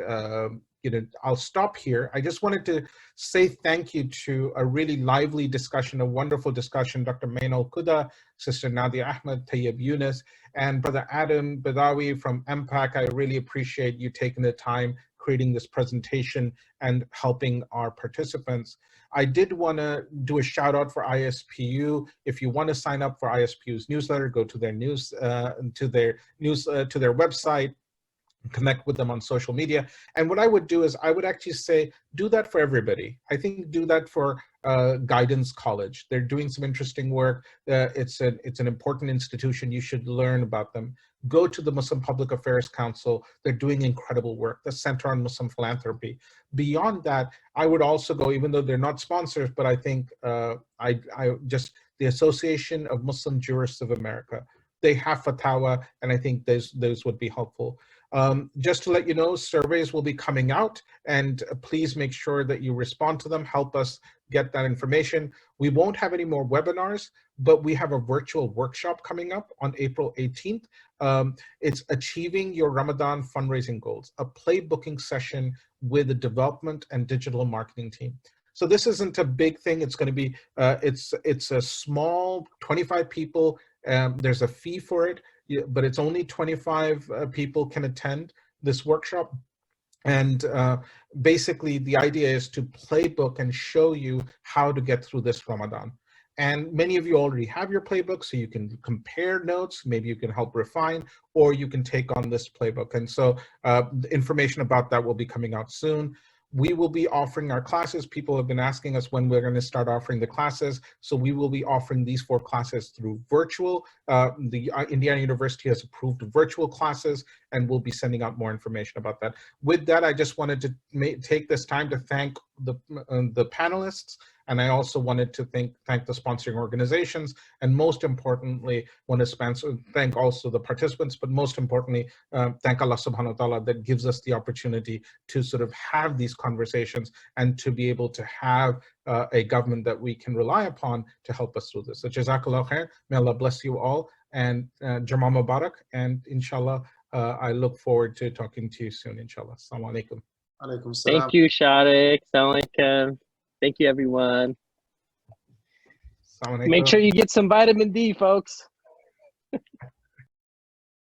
I'll stop here. I just wanted to say thank you to a really lively discussion, a wonderful discussion, Dr. Main Alqudah, Sister Nadia Ahmed, Tayyib Yunus, and Brother Adam Badawi from MPAC. I really appreciate you taking the time, creating this presentation and helping our participants. I did want to do a shout out for ISPU. If you want to sign up for ISPU's newsletter, go to their their website, connect with them on social media. And what I would do is I would actually say, do that for everybody. I think do that for Guidance College. They're doing some interesting work. It's an important institution. You should learn about them. Go to the Muslim Public Affairs Council. They're doing incredible work. The Center on Muslim Philanthropy. Beyond that, I would also go, even though they're not sponsors, but I think the Association of Muslim Jurists of America. They have fatwa, and I think those would be helpful. Just to let you know, surveys will be coming out, and please make sure that you respond to them. Help us get that information. We won't have any more webinars, but we have a virtual workshop coming up on April 18th. It's Achieving Your Ramadan Fundraising Goals, a playbooking session with the development and digital marketing team. So this isn't a big thing. It's going to be, it's a small 25 people. There's a fee for it, but it's only 25 people can attend this workshop. And basically the idea is to playbook and show you how to get through this Ramadan. And many of you already have your playbook, so you can compare notes, maybe you can help refine, or you can take on this playbook. And so the information about that will be coming out soon. We will be offering our classes. People have been asking us when we're going to start offering the classes. So we will be offering these 4 classes through virtual. The Indiana University has approved virtual classes, and we'll be sending out more information about that. With that, I just wanted to take this time to thank the panelists. And I also wanted to thank the sponsoring organizations, and most importantly, want to thank also the participants, but most importantly, thank Allah subhanahu wa ta'ala that gives us the opportunity to sort of have these conversations and to be able to have a government that we can rely upon to help us through this. So Jazakallah khair, may Allah bless you all, and Jama Mubarak, and inshallah, I look forward to talking to you soon, inshallah. Assalamu alaikum. Alaikum salam. Thank you, Shariq. Assalamu alaikum. Thank you, everyone. Assalamu alaikum. Make sure you get some vitamin D, folks.